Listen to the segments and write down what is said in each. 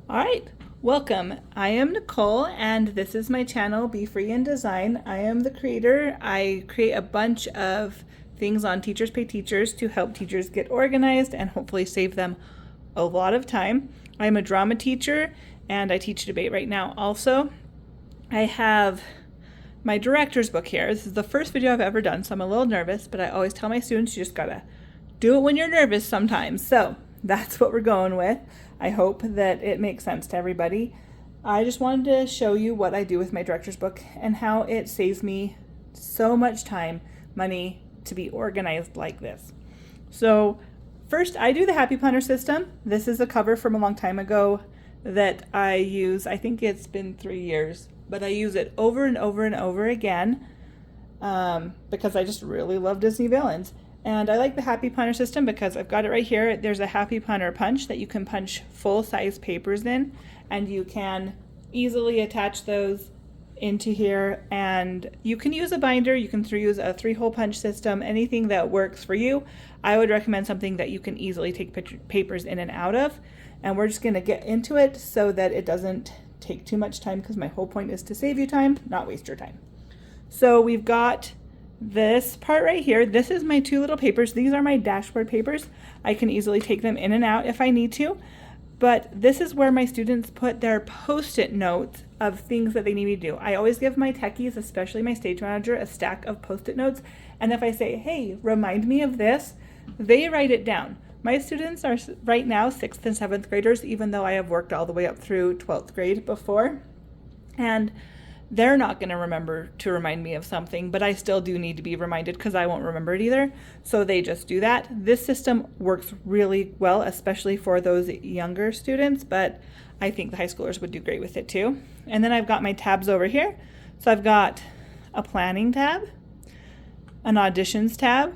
All right, welcome. I am Nicole and this is my channel, Be Free in Design. I am the creator. I create a bunch of things on Teachers Pay Teachers to help teachers get organized and hopefully save them a lot of time. I'm a drama teacher and I teach debate right now also. I have my director's book here. This is the first video I've ever done, so I'm a little nervous, but I always tell my students you just gotta do it when you're nervous sometimes. So that's what we're going with. I hope that it makes sense to everybody. I just wanted to show you what I do with my director's book and how it saves me so much time, money to be organized like this. So first, I do the Happy Planner system. This is a cover from a long time ago that I use. I think it's been 3 years, but I use it over and over and over again because I just really love Disney villains. And I like the Happy Planner system because I've got it right here. There's a Happy Planner punch that you can punch full-size papers in, and you can easily attach those into here. And you can use a binder, you can use a 3-hole punch system, anything that works for you. I would recommend something that you can easily take papers in and out of. And we're just gonna get into it so that it doesn't take too much time, because my whole point is to save you time, not waste your time. So we've got this part right here. This is my 2 little papers. These are my dashboard papers. I can easily take them in and out if I need to, but this is where my students put their post-it notes of things that they need me to do. I always give my techies, especially my stage manager, a stack of post-it notes, and if I say, hey, remind me of this, they write it down. My students are right now 6th and 7th graders, even though I have worked all the way up through 12th grade before, and they're not going to remember to remind me of something, but I still do need to be reminded because I won't remember it either. So they just do that. This system works really well, especially for those younger students, but I think the high schoolers would do great with it too. And then I've got my tabs over here. So I've got a planning tab, an auditions tab,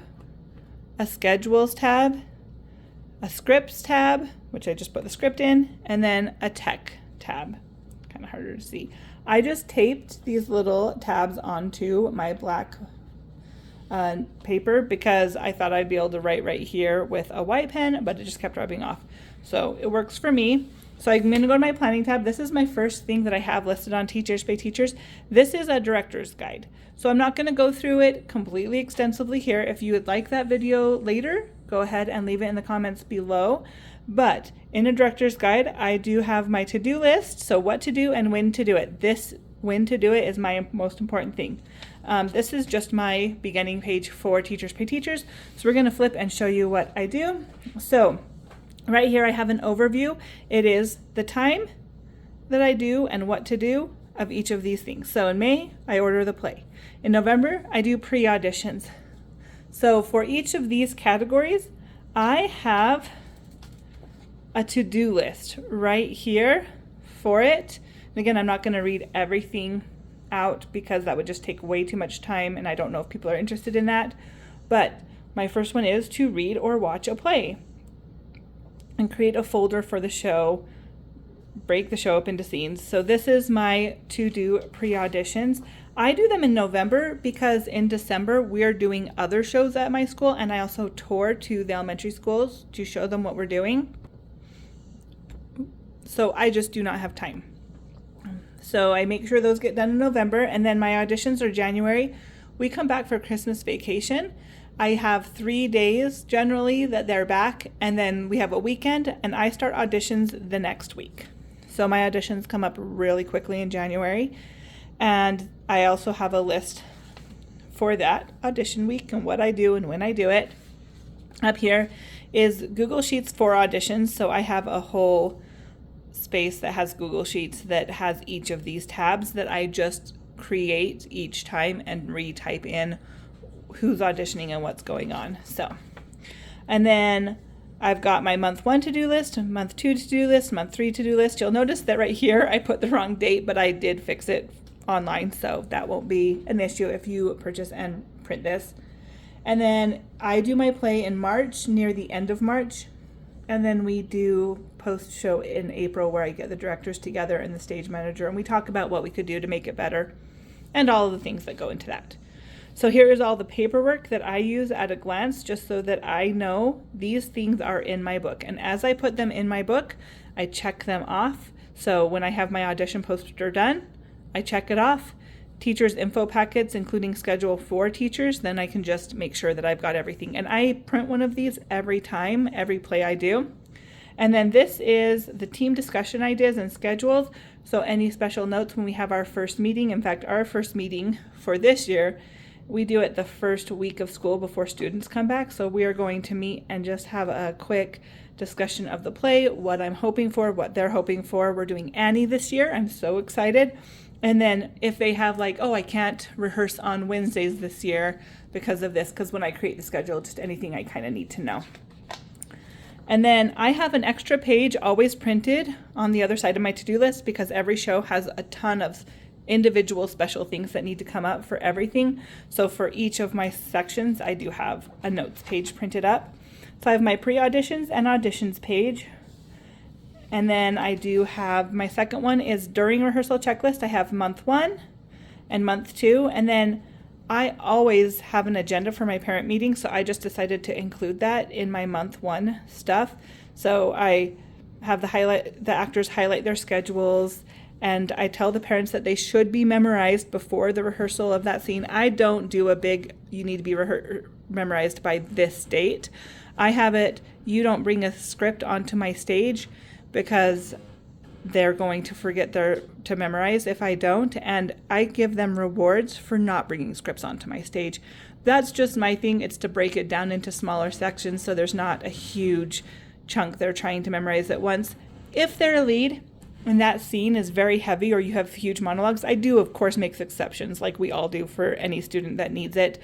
a schedules tab, a scripts tab, which I just put the script in, and then a tech tab. Kind of harder to see. I just taped these little tabs onto my black paper because I thought I'd be able to write right here with a white pen, but it just kept rubbing off. So it works for me. So I'm going to go to my planning tab. This is my first thing that I have listed on Teachers Pay Teachers. This is a director's guide. So I'm not going to go through it completely extensively here. If you would like that video later, go ahead and leave it in the comments below. But in a director's guide, I do have my to-do list, so what to do and when to do it. This when to do it is my most important thing. This is just my beginning page for Teachers Pay Teachers. So we're going to flip and show you what I do. So right here I have an overview. It is the time that I do and what to do of each of these things. So in May, I order the play. In November, I do pre-auditions. So for each of these categories, I have a to-do list right here for it. And again, I'm not going to read everything out because that would just take way too much time, and I don't know if people are interested in that. But my first one is to read or watch a play and create a folder for the show, break the show up into scenes. So this is my to-do pre-auditions. I do them in November because in December we're doing other shows at my school, and I also tour to the elementary schools to show them what we're doing. So I just do not have time. So I make sure those get done in November, and then my auditions are January. We come back for Christmas vacation. I have 3 days generally that they're back, and then we have a weekend, and I start auditions the next week. So my auditions come up really quickly in January, and I also have a list for that audition week and what I do and when I do it. Up here is Google Sheets for auditions, so I have a whole space that has Google Sheets that has each of these tabs that I just create each time and retype in who's auditioning and what's going on. So, and then I've got my month 1 to-do list, month 2 to-do list, month 3 to-do list. You'll notice that right here I put the wrong date, but I did fix it online, so that won't be an issue if you purchase and print this. And then I do my play in March, near the end of March. And then we do post-show in April where I get the directors together and the stage manager, and we talk about what we could do to make it better and all of the things that go into that. So here is all the paperwork that I use at a glance, just so that I know these things are in my book. And as I put them in my book, I check them off So when I have my audition poster done, I check it off. Teachers' info packets, including schedule for teachers, then I can just make sure that I've got everything. And I print one of these every time, every play I do. And then this is the team discussion ideas and schedules. So any special notes when we have our first meeting. In fact, our first meeting for this year, we do it the first week of school before students come back. So we are going to meet and just have a quick discussion of the play, what I'm hoping for, what they're hoping for. We're doing Annie this year. I'm so excited. And then if they have like, oh, I can't rehearse on Wednesdays this year because of this, because when I create the schedule, just anything I kind of need to know. And then I have an extra page always printed on the other side of my to-do list because every show has a ton of individual special things that need to come up for everything. So for each of my sections, I do have a notes page printed up. So I have my pre-auditions and auditions page. And then I do have my second one is during rehearsal checklist. I have month 1 and month 2. And then I always have an agenda for my parent meeting. So I just decided to include that in my month 1 stuff. So I have the actors highlight their schedules, and I tell the parents that they should be memorized before the rehearsal of that scene. I don't do a big, you need to be memorized by this date. I have it, you don't bring a script onto my stage because they're going to forget to memorize if I don't, and I give them rewards for not bringing scripts onto my stage. That's just my thing. It's to break it down into smaller sections so there's not a huge chunk they're trying to memorize at once. If they're a lead and that scene is very heavy or you have huge monologues, I do of course make exceptions like we all do for any student that needs it,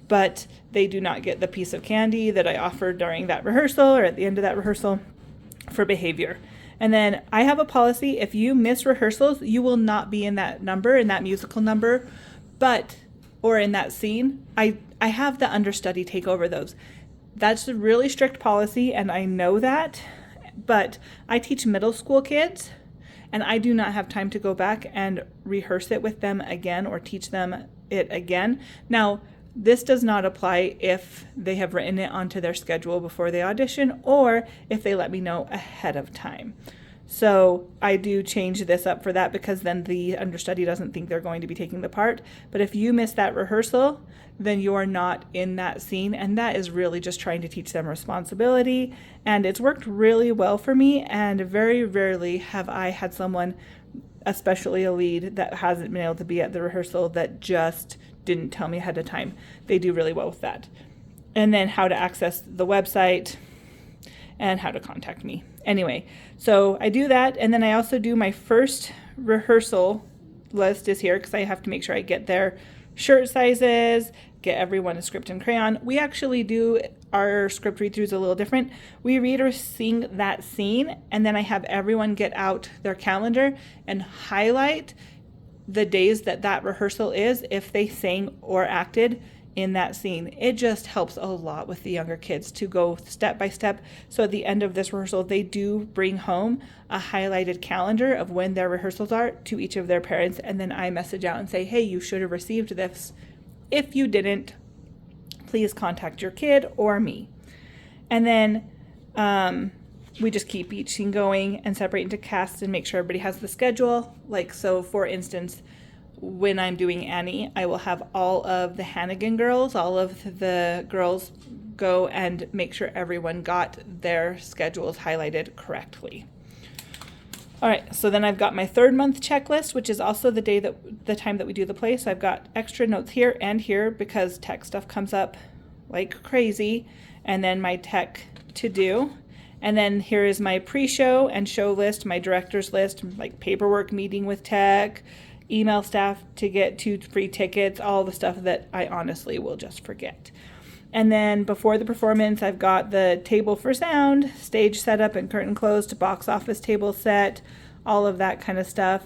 but they do not get the piece of candy that I offer during that rehearsal or at the end of that rehearsal for behavior. And then I have a policy, if you miss rehearsals, you will not be in that number, in that musical number, or in that scene. I have the understudy take over those. That's a really strict policy, and I know that, but I teach middle school kids, and I do not have time to go back and rehearse it with them again or teach them it again. Now, this does not apply if they have written it onto their schedule before they audition or if they let me know ahead of time. So I do change this up for that because then the understudy doesn't think they're going to be taking the part. But if you miss that rehearsal, then you are not in that scene. And that is really just trying to teach them responsibility. And it's worked really well for me. And very rarely have I had someone, especially a lead, that hasn't been able to be at the rehearsal that just didn't tell me ahead of time. They do really well with that. And then how to access the website and how to contact me. Anyway, so I do that, and then I also do my first rehearsal list is here because I have to make sure I get their shirt sizes, get everyone a script and crayon. We actually do our script read-throughs a little different. We read or sing that scene, and then I have everyone get out their calendar and highlight the days that rehearsal is if they sang or acted in that scene. It just helps a lot with the younger kids to go step by step. So at the end of this rehearsal, they do bring home a highlighted calendar of when their rehearsals are to each of their parents. And then I message out and say, hey, you should have received this. If you didn't, please contact your kid or me. And then we just keep each scene going and separate into casts and make sure everybody has the schedule. Like, so for instance, when I'm doing Annie, I will have all of the Hannigan girls, all of the girls go and make sure everyone got their schedules highlighted correctly. All right, so then I've got my 3rd month checklist, which is also the time that we do the play. So I've got extra notes here and here because tech stuff comes up like crazy, and then my tech to do. And then here is my pre-show and show list, my director's list, like paperwork meeting with tech, email staff to get 2 free tickets, all the stuff that I honestly will just forget. And then before the performance, I've got the table for sound, stage setup and curtain closed, box office table set, all of that kind of stuff.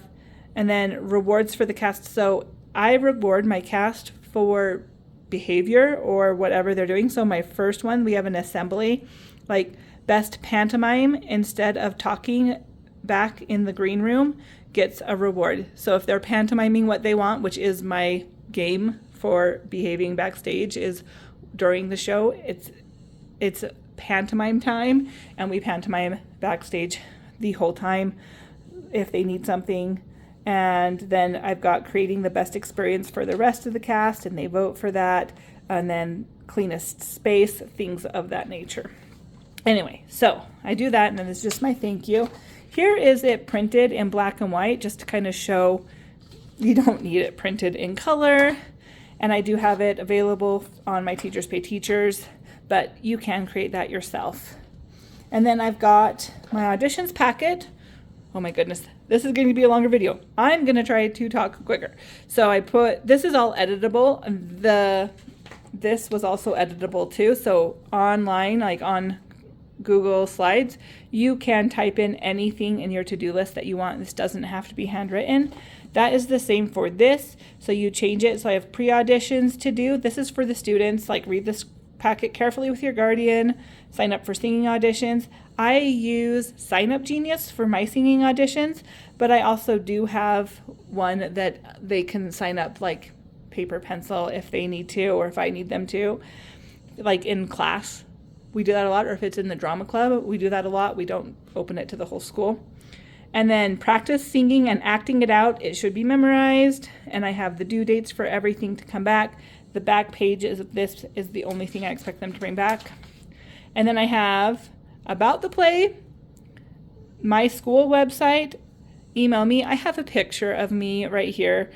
And then rewards for the cast. So I reward my cast for behavior or whatever they're doing. So my first one, we have an assembly, like best pantomime instead of talking back in the green room gets a reward. So if they're pantomiming what they want, which is my game for behaving backstage, is during the show, it's pantomime time, and we pantomime backstage the whole time. if they need something. And then I've got creating the best experience for the rest of the cast, and they vote for that. And then cleanest space, things of that nature. Anyway, so I do that, and then it's just my thank you. Here is it printed in black and white, just to kind of show you don't need it printed in color. And I do have it available on my Teachers Pay Teachers, but you can create that yourself. And then I've got my auditions packet. Oh my goodness, this is going to be a longer video. I'm going to try to talk quicker. So I put, this is all editable. This was also editable too. So online, like on Google Slides, you can type in anything in your to-do list that you want. This doesn't have to be handwritten. That is the same for this. So you change it. So I have pre-auditions to do. This is for the students. Like, read this packet carefully with your guardian. Sign up for singing auditions. I use Sign Up Genius for my singing auditions, but I also do have one that they can sign up, like paper pencil, if they need to, or if I need them to. Like in class, we do that a lot, or if it's in the drama club, we do that a lot. We don't open it to the whole school. And then practice singing and acting it out. It should be memorized. And I have the due dates for everything to come back. The back page is this is the only thing I expect them to bring back. And then I have about the play, my school website, email me. I have a picture of me right here,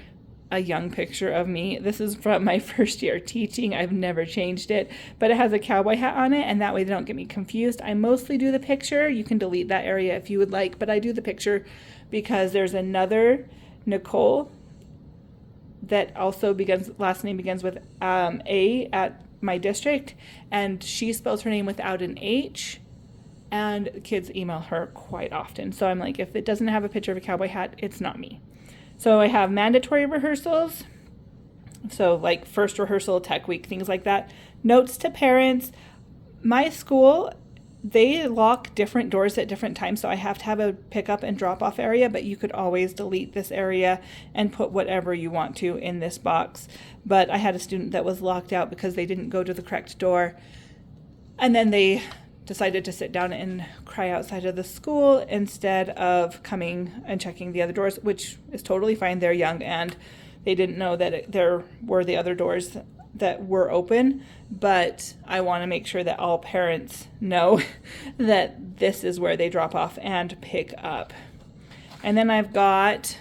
a young picture of me. This is from my first year teaching. I've never changed it, but it has a cowboy hat on it, and that way they don't get me confused. I mostly do the picture. You can delete that area if you would like, but I do the picture because there's another Nicole that also last name begins with A at my district, and she spells her name without an H, and kids email her quite often. So I'm like, if it doesn't have a picture of a cowboy hat, it's not me. So I have mandatory rehearsals, so like first rehearsal, tech week, things like that. Notes to parents. My school, they lock different doors at different times, so I have to have a pickup and drop off area, but you could always delete this area and put whatever you want to in this box. But I had a student that was locked out because they didn't go to the correct door, and then they decided to sit down and cry outside of the school instead of coming and checking the other doors, which is totally fine. They're young and they didn't know that there were the other doors that were open, but I want to make sure that all parents know that this is where they drop off and pick up. And then I've got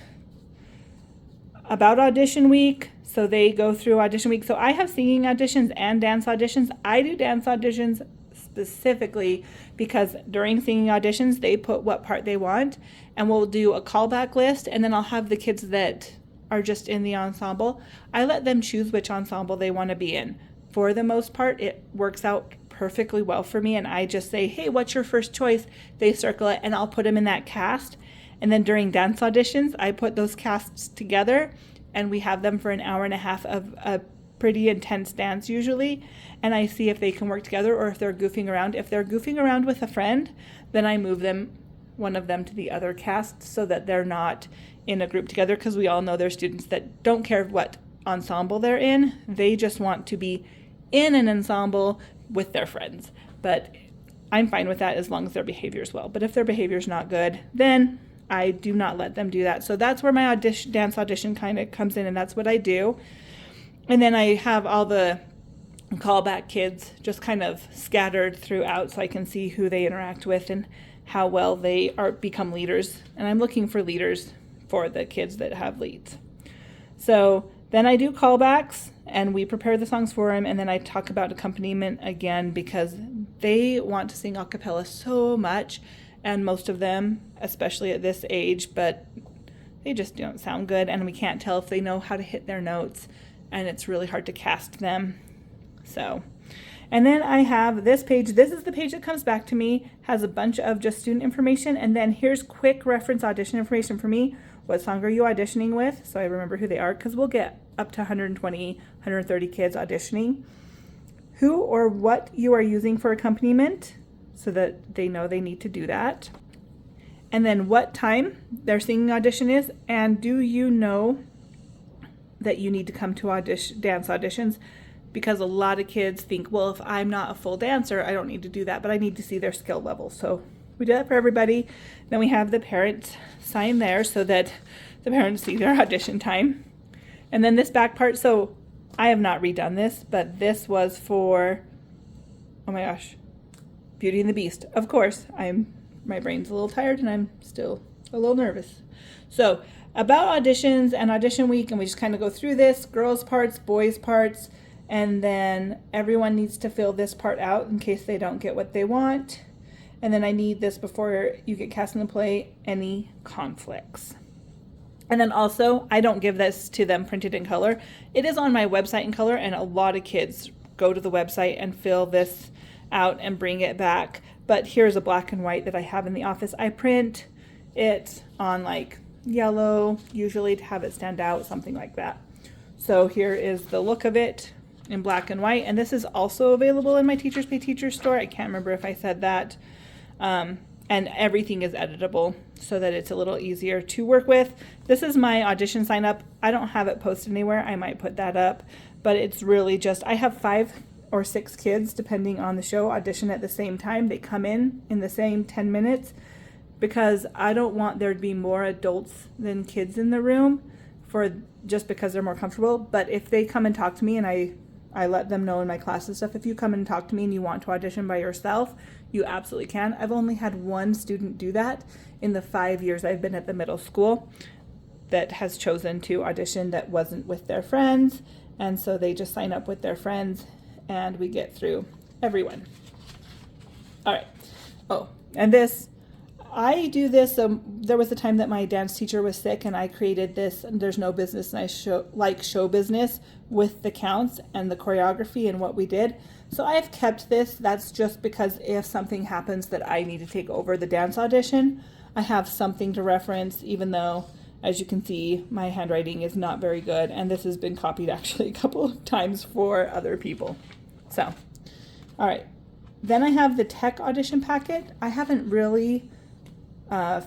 about audition week. So they go through audition week. So I have singing auditions and dance auditions. I do dance auditions specifically because during singing auditions, they put what part they want, and we'll do a callback list, and then I'll have the kids that are just in the ensemble. I let them choose which ensemble they want to be in. For the most part, it works out perfectly well for me, and I just say, hey, what's your first choice? They circle it, and I'll put them in that cast. And then during dance auditions, I put those casts together, and we have them for an hour and a half of a pretty intense dance usually, and I see if they can work together or if they're goofing around. If they're goofing around with a friend, then I move one of them to the other cast so that they're not in a group together, because we all know there's students that don't care what ensemble they're in. They just want to be in an ensemble with their friends. But I'm fine with that as long as their behavior is well. But if their behavior is not good, then I do not let them do that. So that's where my dance audition kind of comes in, and that's what I do. And then I have all the callback kids just kind of scattered throughout so I can see who they interact with and how well they become leaders. And I'm looking for leaders for the kids that have leads. So then I do callbacks and we prepare the songs for them, and then I talk about accompaniment again because they want to sing a cappella so much, and most of them, especially at this age, but they just don't sound good, and we can't tell if they know how to hit their notes, and it's really hard to cast them. So, and then I have this page. This is the page that comes back to me, has a bunch of just student information, and then here's quick reference audition information for me. What song are you auditioning with? So I remember who they are, because we'll get up to 120, 130 kids auditioning. Who or what you are using for accompaniment, so that they know they need to do that. And then what time their singing audition is, and do you know that you need to come to dance auditions? Because a lot of kids think, well, if I'm not a full dancer, I don't need to do that, but I need to see their skill level. So we do that for everybody. Then we have the parents sign there so that the parents see their audition time. And then this back part, so I have not redone this, but this was for, oh my gosh, Beauty and the Beast. Of course, my brain's a little tired and I'm still a little nervous. So about auditions and audition week, and we just kind of go through this, girls parts, boys parts, and then everyone needs to fill this part out in case they don't get what they want. And then I need this before you get cast in the play, any conflicts. And then also, I don't give this to them printed in color. It is on my website in color, and a lot of kids go to the website and fill this out and bring it back. But here's a black and white that I have in the office. I print it on like yellow, usually to have it stand out, something like that. So here is the look of it in black and white. And this is also available in my Teachers Pay Teachers store. I can't remember if I said that. And everything is editable so that it's a little easier to work with. This is my audition sign up. I don't have it posted anywhere. I might put that up, but it's really just, I have 5 or 6 kids, depending on the show, audition at the same time. They come in the same 10 minutes because I don't want there to be more adults than kids in the room just because they're more comfortable. But if they come and talk to me, and I let them know in my class and stuff, if you come and talk to me and you want to audition by yourself, you absolutely can. I've only had one student do that in the 5 years I've been at the middle school that has chosen to audition that wasn't with their friends. And so they just sign up with their friends and we get through everyone. All right. Oh, and I do this. There was a time that my dance teacher was sick and I created this, There's No Business, and I show business with the counts and the choreography and what we did. So I have kept this. That's just because if something happens that I need to take over the dance audition, I have something to reference, even though, as you can see, my handwriting is not very good. And this has been copied actually a couple of times for other people. So, all right. Then I have the tech audition packet. I haven't really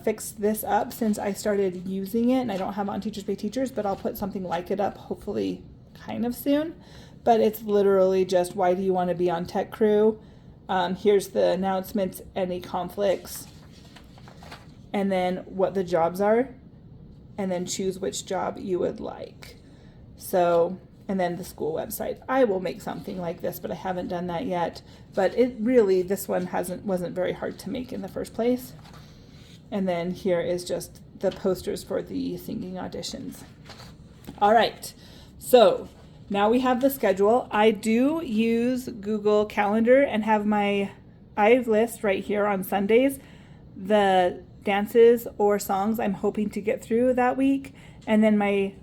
fixed this up since I started using it, and I don't have it on Teachers Pay Teachers, but I'll put something like it up hopefully kind of soon. But it's literally just, why do you want to be on tech crew? Here's the announcements, any conflicts, and then what the jobs are, and then choose which job you would like. So, and then the school website. I will make something like this, but I haven't done that yet. But this one wasn't very hard to make in the first place. And then here is just the posters for the singing auditions. All right, so now we have the schedule. I do use Google Calendar and have my list right here on Sundays, the dances or songs I'm hoping to get through that week. And then my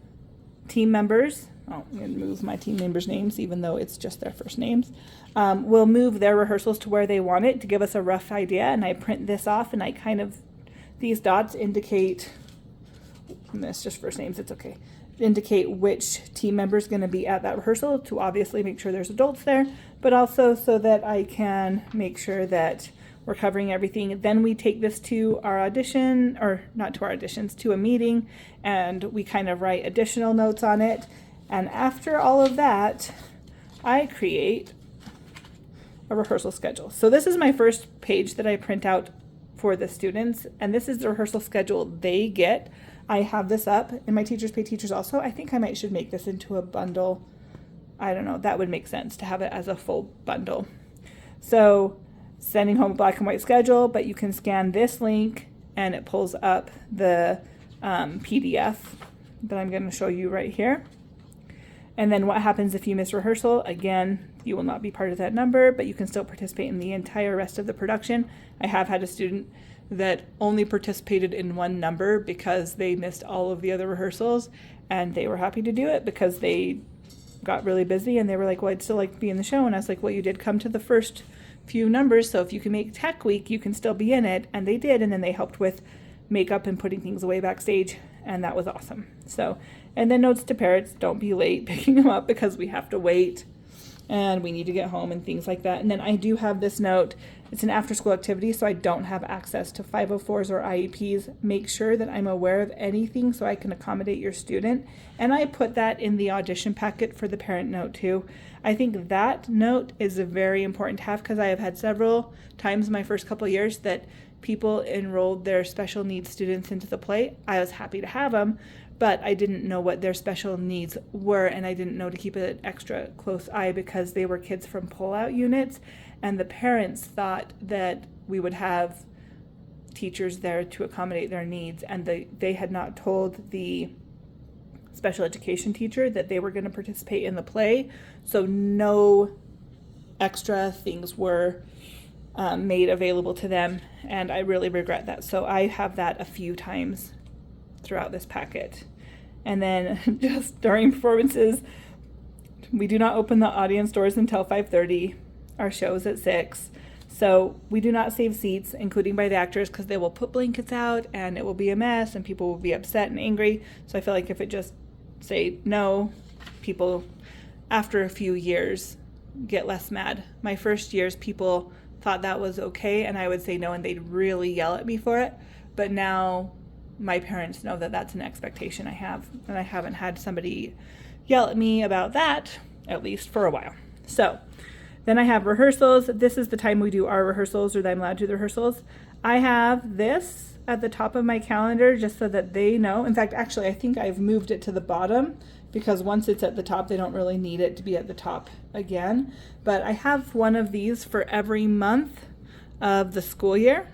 team members, I'm going to move my team members' names, even though it's just their first names, will move their rehearsals to where they want it to give us a rough idea. And I print this off, and these dots indicate, and that's just first names, it's okay, indicate which team member is going to be at that rehearsal, to obviously make sure there's adults there, but also so that I can make sure that we're covering everything. Then we take this to our audition, or not to our auditions, to a meeting, and we kind of write additional notes on it. And after all of that, I create a rehearsal schedule. So this is my first page that I print out for the students, and this is the rehearsal schedule they get. I have this up in my Teachers Pay Teachers also. I think I should make this into a bundle. I don't know, that would make sense to have it as a full bundle. So sending home a black and white schedule, but you can scan this link and it pulls up the PDF that I'm going to show you right here. And then what happens if you miss rehearsal? Again, you will not be part of that number, but you can still participate in the entire rest of the production. I have had a student that only participated in one number because they missed all of the other rehearsals, and they were happy to do it because they got really busy and they were like, well, I'd still like to be in the show. And I was like, well, you did come to the first few numbers, so if you can make tech week, you can still be in it. And they did, and then they helped with makeup and putting things away backstage, and that was awesome. So, and then notes to parents, don't be late picking them up because we have to wait and we need to get home and things like that. And then I do have this note. It's an after-school activity, so I don't have access to 504s or IEPs. Make sure that I'm aware of anything so I can accommodate your student. And I put that in the audition packet for the parent note too. I think that note is very important to have because I have had several times in my first couple of years that people enrolled their special needs students into the play, I was happy to have them, but I didn't know what their special needs were, and I didn't know to keep an extra close eye because they were kids from pull-out units, and the parents thought that we would have teachers there to accommodate their needs, and they had not told the special education teacher that they were going to participate in the play, so no extra things were made available to them, and I really regret that. So I have that a few times throughout this packet. And then just during performances, we do not open the audience doors until 5:30. Our show is at 6. So we do not save seats, including by the actors, because they will put blankets out and it will be a mess and people will be upset and angry. So I feel like if it just say no, people after a few years get less mad. My first years, people thought that was okay and I would say no and they'd really yell at me for it. But now my parents know that that's an expectation I have, and I haven't had somebody yell at me about that, at least for a while. So then I have rehearsals. This is the time we do our rehearsals, or that I'm allowed to do the rehearsals. I have this at the top of my calendar just so that they know. In fact, actually, I think I've moved it to the bottom because once it's at the top, they don't really need it to be at the top again. But I have one of these for every month of the school year.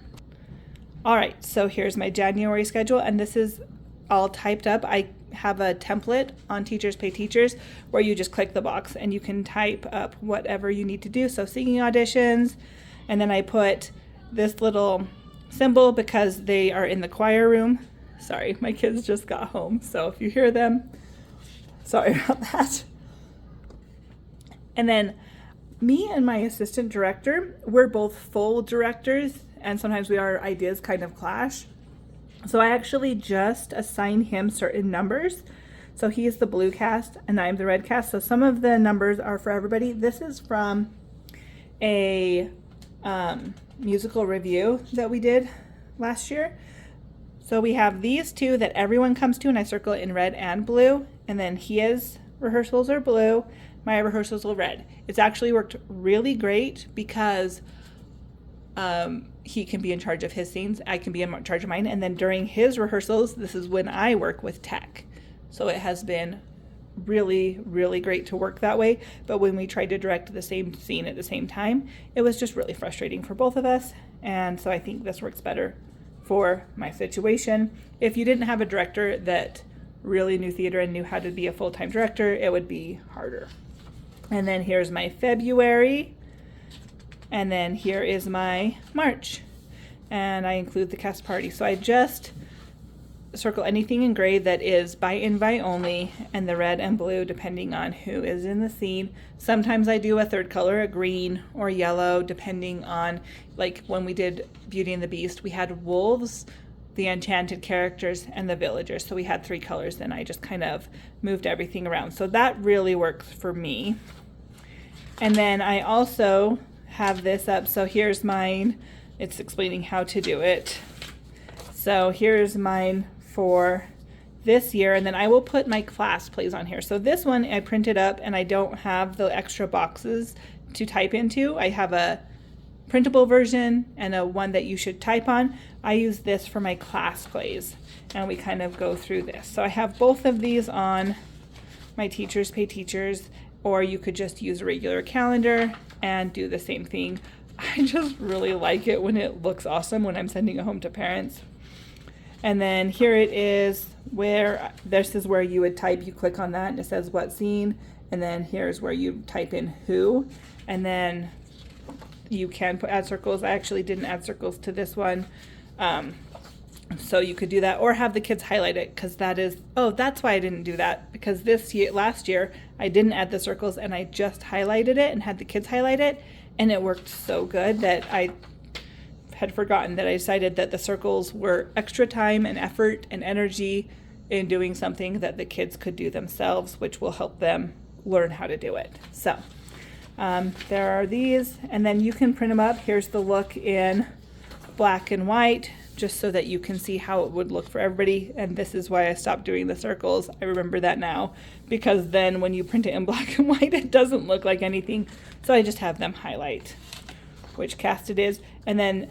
All right, so here's my January schedule, and this is all typed up. I have a template on Teachers Pay Teachers where you just click the box and you can type up whatever you need to do. So singing auditions, and then I put this little symbol because they are in the choir room. Sorry, my kids just got home, so if you hear them, sorry about that. And then me and my assistant director, we're both full directors, and sometimes our ideas kind of clash. So I actually just assign him certain numbers. So he's the blue cast and I'm the red cast. So some of the numbers are for everybody. This is from a musical review that we did last year. So we have these two that everyone comes to, and I circle it in red and blue. And then his rehearsals are blue, my rehearsals are red. It's actually worked really great because he can be in charge of his scenes, I can be in charge of mine, and then during his rehearsals, this is when I work with tech. So it has been really, really great to work that way. But when we tried to direct the same scene at the same time, it was just really frustrating for both of us. And so I think this works better for my situation. If you didn't have a director that really knew theater and knew how to be a full-time director, it would be harder. And then here's my February. And then here is my March, and I include the cast party. So I just circle anything in gray that is by invite only, and the red and blue depending on who is in the scene. Sometimes I do a third color, a green or yellow, depending on, like when we did Beauty and the Beast, we had wolves, the enchanted characters, and the villagers. So we had 3 colors, and I just kind of moved everything around. So that really works for me. And then I also have this up. So here's mine. It's explaining how to do it. So here's mine for this year, and then I will put my class plays on here. So this one I printed up and I don't have the extra boxes to type into. I have a printable version and a one that you should type on. I use this for my class plays, and we kind of go through this. So I have both of these on my Teachers Pay Teachers, or you could just use a regular calendar and do the same thing. I just really like it when it looks awesome when I'm sending it home to parents. And then here it is, where this is where you would type. You click on that and it says what scene, and then here's where you type in who, and then you can add circles. I actually didn't add circles to this one, so you could do that, or have the kids highlight it, because that is, oh, that's why I didn't do that, because last year I didn't add the circles and I just highlighted it and had the kids highlight it, and it worked so good that I had forgotten that I decided that the circles were extra time and effort and energy in doing something that the kids could do themselves, which will help them learn how to do it. So there are these, and then you can print them up. Here's the look in black and white, just so that you can see how it would look for everybody. And this is why I stopped doing the circles. I remember that now, because then when you print it in black and white, it doesn't look like anything. So I just have them highlight which cast it is. And then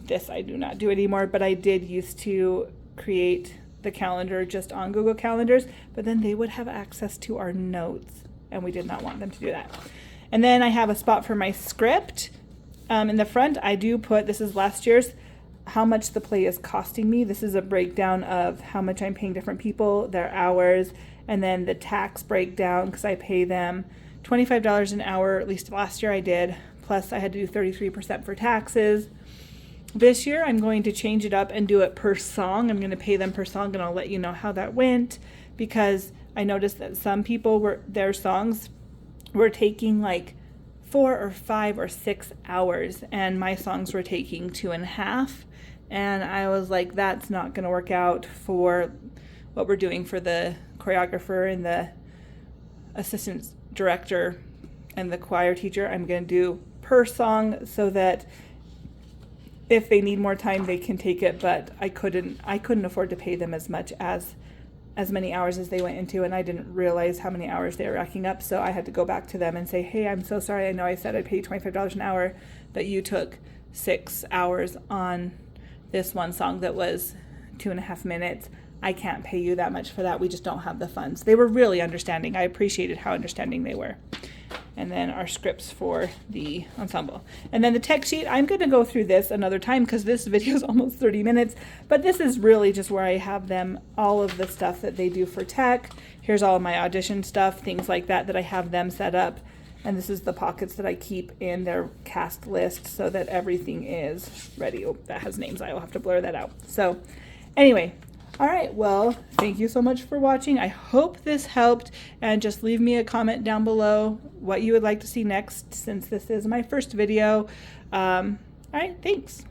This I do not do anymore, but I did used to create the calendar just on Google Calendars, but then they would have access to our notes, and we did not want them to do that. And then I have a spot for my script. In the front, I do put, this is last year's, how much the play is costing me. This is a breakdown of how much I'm paying different people, their hours, and then the tax breakdown, because I pay them $25 an hour, at least last year I did, plus I had to do 33% for taxes. This year I'm going to change it up and do it per song. I'm going to pay them per song, and I'll let you know how that went, because I noticed that some people their songs were taking like 4 or 5 or 6 hours, and my songs were taking 2.5. And I was like, that's not going to work out for what we're doing for the choreographer and the assistant director and the choir teacher. I'm going to do per song so that if they need more time, they can take it. But I couldn't afford to pay them as many hours as they went into, and I didn't realize how many hours they were racking up. So I had to go back to them and say, hey, I'm so sorry. I know I said I'd pay $25 an hour, but you took 6 hours on this one song that was 2.5 minutes. I can't pay you that much for that. We just don't have the funds. They were really understanding. I appreciated how understanding they were. And then our scripts for the ensemble. And then the tech sheet, I'm going to go through this another time because this video is almost 30 minutes. But this is really just where I have them, all of the stuff that they do for tech. Here's all of my audition stuff, things like that I have them set up. And this is the pockets that I keep in their cast list so that everything is ready. Oh, that has names. I will have to blur that out. So anyway, all right, well, thank you so much for watching. I hope this helped, and just leave me a comment down below what you would like to see next, since this is my first video. All right, thanks.